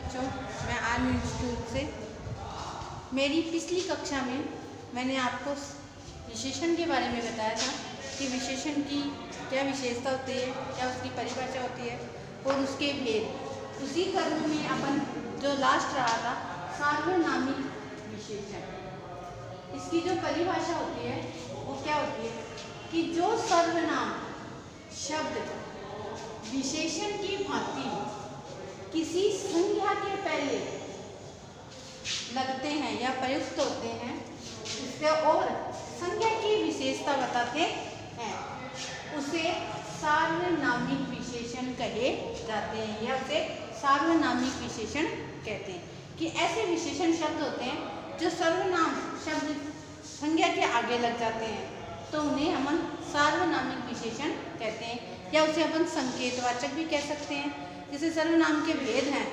बच्चों, मैं army institute से। मेरी पिछली कक्षा में मैंने आपको विशेषण के बारे में बताया था कि विशेषण की क्या विशेषता होती है, क्या उसकी परिभाषा होती है और उसके भेद। उसी क्रम में अपन जो लास्ट रहा था सार्वनामिक विशेषण, इसकी जो परिभाषा होती है वो क्या होती है कि जो सर्वनाम शब्द विशेषण की भांति किसी संज्ञा के पहले लगते हैं या प्रयुक्त होते हैं, उससे और संज्ञा की विशेषता बताते हैं, उसे सार्वनामिक विशेषण कहे जाते हैं या उसे सार्वनामिक विशेषण कहते हैं। कि ऐसे विशेषण शब्द होते हैं जो सर्वनाम शब्द संज्ञा के आगे लग जाते हैं, तो उन्हें हम सार्वनामिक विशेषण कहते हैं या उसे अपन संकेतवाचक भी कह सकते हैं। जैसे सर्वनाम के भेद हैं,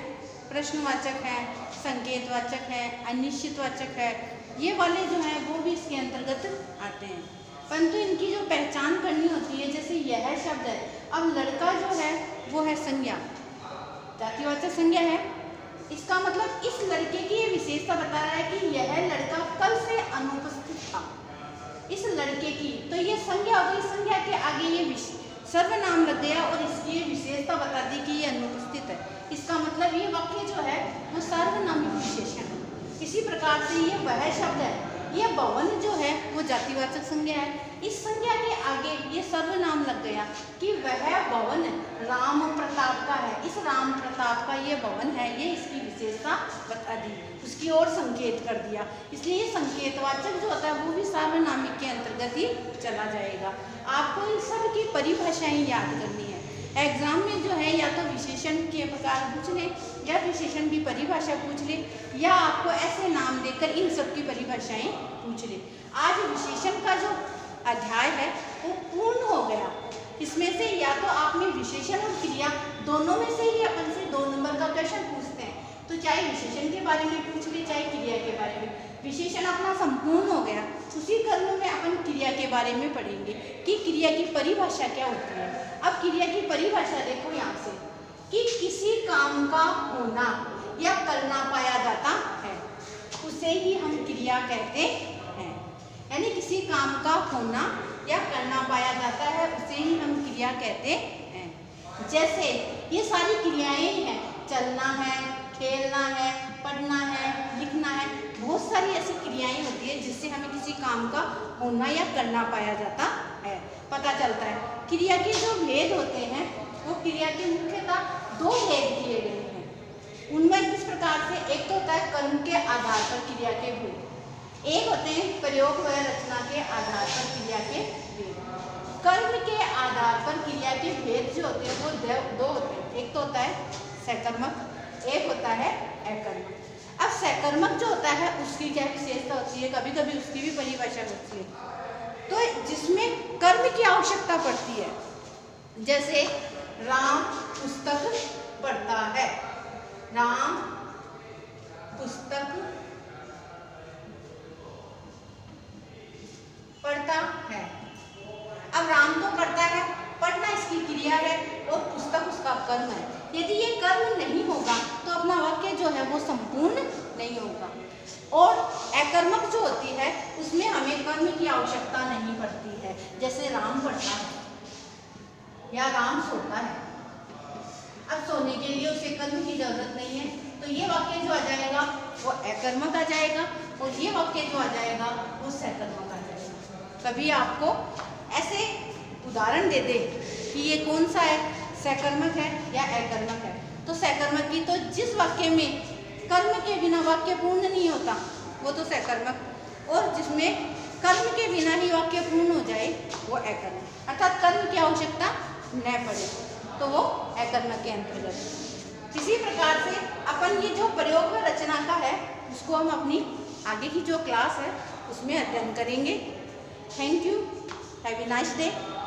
प्रश्नवाचक है, संकेतवाचक है, अनिश्चितवाचक है, ये वाले जो हैं वो भी इसके अंतर्गत आते हैं। परंतु इनकी जो पहचान करनी होती है, जैसे यह शब्द है, अब लड़का जो है वो है संज्ञा, जातिवाचक संज्ञा है। इसका मतलब इस लड़के की ये विशेषता बता रहा है कि यह लड़का कल से अनुपस्थित था, इस लड़के की, तो ये संज्ञा हो गई। संज्ञा के आगे ये सर्वनाम लग गया और इसकी विशेषता बता दी कि ये अनुपस्थित है। इसका मतलब ये वाक्य जो है वो सार्वनामिक विशेषण है। इसी प्रकार से ये वह शब्द है, ये भवन जो है वो जातिवाचक संज्ञा है। इस संज्ञा के आगे ये सर्वनाम लग गया कि वह भवन राम प्रताप का है, इस राम प्रताप का ये भवन है, ये इसकी विशेषता बता दी, उसकी ओर संकेत कर दिया। इसलिए ये संकेतवाचक जो होता है वो भी सार्वनामिक के अंतर्गत ही चला जाएगा। आपको इन सब की परिभाषाएं याद करनी है। एग्जाम में जो है या तो विशेषण के प्रकार पूछ ले या विशेषण की परिभाषा पूछ ले, या आपको ऐसे नाम देकर इन सब की परिभाषाएं पूछ ले। आज विशेषण का जो अध्याय है वो पूर्ण हो गया। इसमें से या तो आपने विशेषण और क्रिया दोनों में से ही अपन से 2 नंबर का क्वेश्चन पूछते हैं, तो चाहे विशेषण के बारे में पूछ ले चाहे क्रिया के बारे में। विशेषण अपना संपूर्ण हो गया, उसी क्रम में अपन क्रिया के बारे में पढ़ेंगे कि क्रिया की परिभाषा क्या होती है। अब क्रिया की परिभाषा देखो यहाँ से कि किसी काम का होना या करना पाया जाता है, उसे ही हम क्रिया कहते हैं। यानी किसी काम का होना या करना पाया जाता है, उसे ही हम क्रिया कहते हैं। जैसे ये सारी क्रियाएं हैं, चलना है, खेलना है, पढ़ना है, लिखना है, बहुत सारी ऐसी क्रियाएं होती है जिससे हमें किसी काम का होना या करना पाया जाता है, पता चलता है। क्रिया के जो भेद होते हैं वो क्रिया के मुख्यतः 2 भेद किए गए हैं। उनमें किस प्रकार से, एक तो होता है कर्म के आधार पर क्रिया के भेद, एक होते हैं प्रयोग व रचना के आधार पर क्रिया के भेद। कर्म के आधार पर क्रिया के भेद जो होते हैं वो 2 होते हैं, एक तो होता है सकर्मक, एक होता है अकर्मक। अब सकर्मक जो होता है उसकी क्या विशेषता होती है, कभी कभी उसकी भी परिभाषा होती है, तो जिसमें कर्म की आवश्यकता पड़ती है। जैसे राम पुस्तक पढ़ता है, राम पुस्तक पढ़ता है। अब राम तो पढ़ता है, पढ़ना इसकी क्रिया है और पुस्तक उसका कर्म है। यदि ये कर्म नहीं होगा तो अपना वाक्य जो है वो संपूर्ण नहीं होगा। और अकर्मक जो होती है उसमें हमें कर्म की आवश्यकता नहीं पड़ती है। जैसे राम पढ़ता है या राम सोता है, अब सोने के लिए उसे कर्म की जरूरत नहीं है, तो ये वाक्य जो आ जाएगा वो अकर्मक आ जाएगा और ये वाक्य जो आ जाएगा वो सकर्मक आ जाएगा। कभी आपको ऐसे उदाहरण दे दे कि ये कौन सा है, सकर्मक है या अकर्मक है, तो सकर्मक की तो जिस वाक्य में कर्म के बिना वाक्य पूर्ण नहीं होता वो तो सकर्मक, और जिसमें कर्म के बिना ही वाक्य पूर्ण हो जाए वो अकर्मक, अर्थात कर्म की आवश्यकता न पड़े तो वो अकर्मक के अंतर्गत। इसी प्रकार से अपन ये जो प्रयोग व रचना का है उसको हम अपनी आगे की जो क्लास है उसमें अध्ययन करेंगे। Thank you, have a nice day.